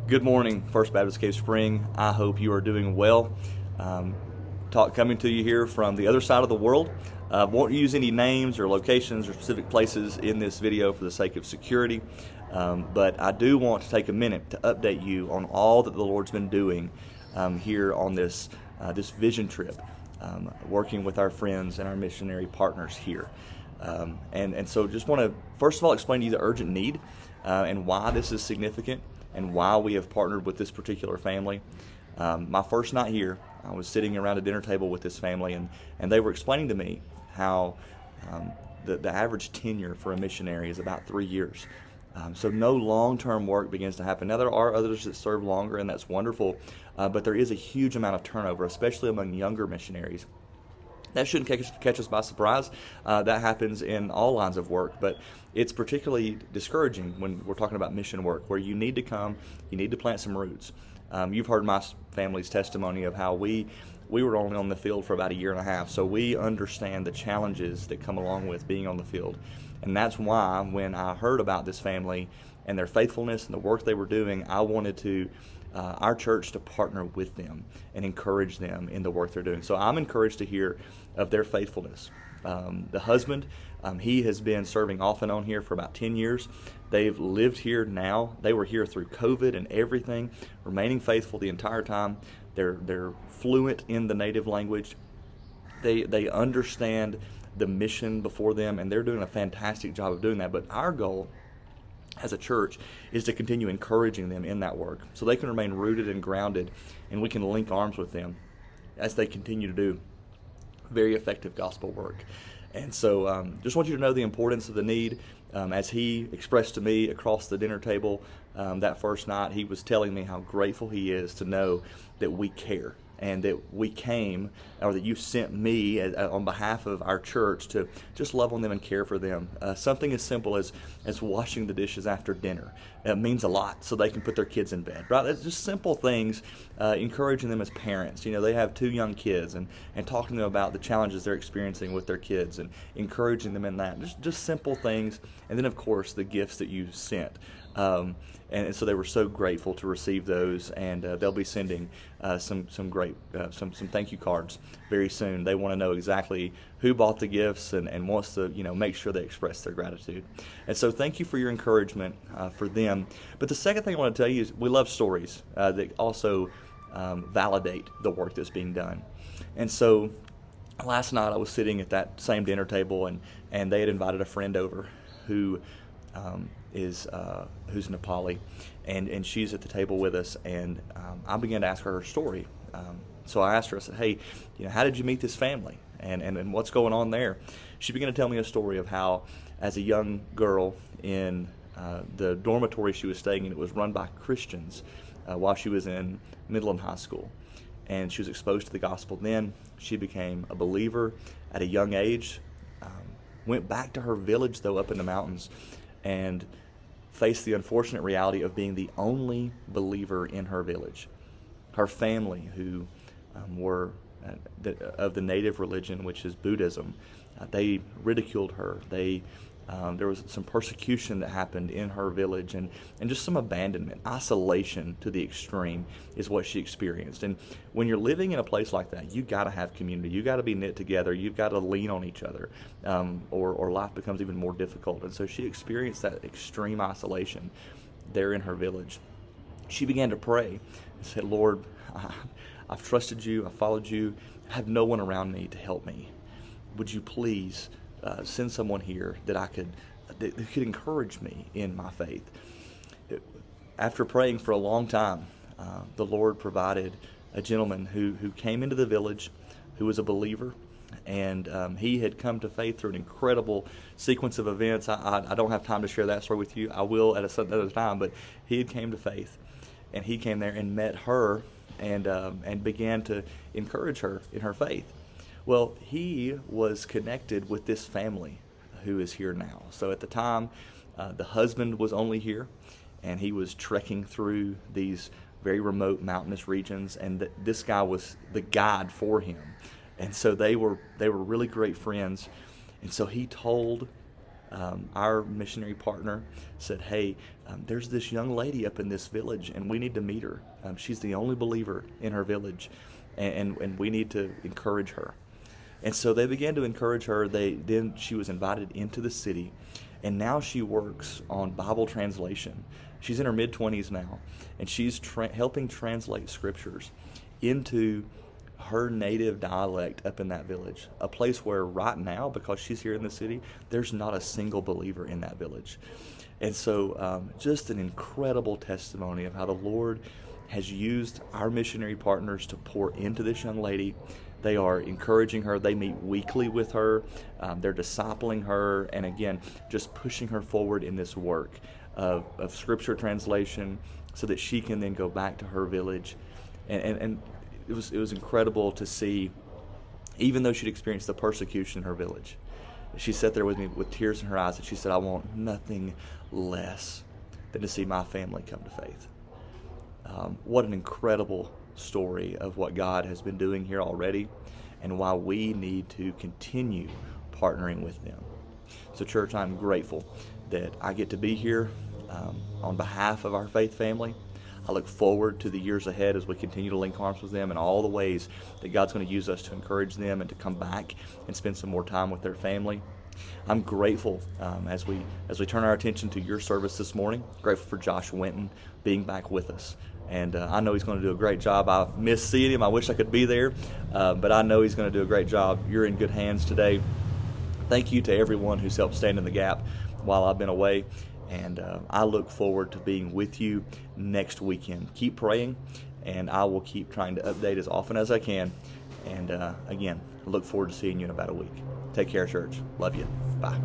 Good morning, First Baptist Cave Spring. I hope you are doing well. Coming to you here from the other side of the world. Won't use any names or locations or specific places in this video for the sake of security, but I do want to take a minute to update you on all that the Lord's been doing here on this vision trip, working with our friends and our missionary partners here. And so just want to, first of all, explain to you the urgent need and why this is significant and why we have partnered with this particular family. My first night here, I was sitting around a dinner table with this family, and they were explaining to me how the average tenure for a missionary is about 3 years. So no long-term work begins to happen. Now, there are others that serve longer, and that's wonderful, but there is a huge amount of turnover, especially among younger missionaries. That shouldn't catch us by surprise. That happens in all lines of work, but it's particularly discouraging when we're talking about mission work, where you need to come, you need to plant some roots. You've heard my family's testimony of how we were only on the field for about a year and a half, so we understand the challenges that come along with being on the field. And that's why when I heard about this family and their faithfulness and the work they were doing, I wanted to our church to partner with them and encourage them in the work they're doing. So I'm encouraged to hear of their faithfulness. The husband, he has been serving off and on here for about 10 years. They've lived here now. They were here through COVID and everything, remaining faithful the entire time. They're fluent in the native language. They understand the mission before them, and they're doing a fantastic job of doing that. But our goal as a church is to continue encouraging them in that work so they can remain rooted and grounded, and we can link arms with them as they continue to do very effective gospel work. And so just want you to know the importance of the need. As he expressed to me across the dinner table that first night, he was telling me how grateful he is to know that we care and that we came, or that you sent me on behalf of our church to just love on them and care for them. Something as simple as washing the dishes after dinner means a lot, so they can put their kids in bed, right? It's just simple things, encouraging them as parents. You know, they have 2 young kids, and talking to them about the challenges they're experiencing with their kids and encouraging them in that. Just simple things. And then, of course, the gifts that you sent. And so they were so grateful to receive those, and they'll be sending some great thank you cards very soon. They want to know exactly who bought the gifts and wants to make sure they express their gratitude. And so thank you for your encouragement for them. But the second thing I want to tell you is we love stories that also validate the work that's being done. And so last night I was sitting at that same dinner table, and they had invited a friend over who's Nepali, and she's at the table with us, and I began to ask her story. So I asked her, I said, hey, how did you meet this family, and what's going on there? She began to tell me a story of how, as a young girl in the dormitory she was staying in, it was run by Christians while she was in middle and high school, and she was exposed to the gospel. Then she became a believer at a young age, went back to her village, though, up in the mountains, and faced the unfortunate reality of being the only believer in her village. Her family, who were of the native religion, which is Buddhism, they ridiculed her. There was some persecution that happened in her village, and just some abandonment, isolation to the extreme is what she experienced. And when you're living in a place like that, you got to have community. You got to be knit together. You've got to lean on each other, or life becomes even more difficult. And so she experienced that extreme isolation there in her village. She began to pray and said, Lord, I've trusted you. I followed you. I have no one around me to help me. Would you please send someone here that could encourage me in my faith? After praying for a long time, the Lord provided a gentleman who came into the village, who was a believer, and he had come to faith through an incredible sequence of events. I don't have time to share that story with you. I will at another time, but he had came to faith, and he came there and met her and began to encourage her in her faith. Well, he was connected with this family who is here now. So at the time, the husband was only here, and he was trekking through these very remote mountainous regions, and this guy was the guide for him. And so they were really great friends. And so he told our missionary partner said, hey, there's this young lady up in this village, and we need to meet her. She's the only believer in her village, and we need to encourage her. And so they began to encourage her. Then she was invited into the city, and now she works on Bible translation. She's in her mid-20s now, and she's helping translate scriptures into her native dialect up in that village, a place where right now, because she's here in the city, there's not a single believer in that village. And so just an incredible testimony of how the Lord has used our missionary partners to pour into this young lady. They are encouraging her. They meet weekly with her. They're discipling her, and again, just pushing her forward in this work of scripture translation so that she can then go back to her village. And it was incredible to see, even though she'd experienced the persecution in her village, she sat there with me with tears in her eyes, and she said, I want nothing less than to see my family come to faith. What an incredible story of what God has been doing here already, and why we need to continue partnering with them. So church, I'm grateful that I get to be here on behalf of our faith family. I look forward to the years ahead as we continue to link arms with them in all the ways that God's going to use us to encourage them and to come back and spend some more time with their family. I'm grateful as we turn our attention to your service this morning. Grateful for Josh Winton being back with us. And I know he's going to do a great job. I miss seeing him. I wish I could be there, but I know he's going to do a great job. You're in good hands today. Thank you to everyone who's helped stand in the gap while I've been away. And I look forward to being with you next weekend. Keep praying, and I will keep trying to update as often as I can. And again, I look forward to seeing you in about a week. Take care, church. Love you. Bye.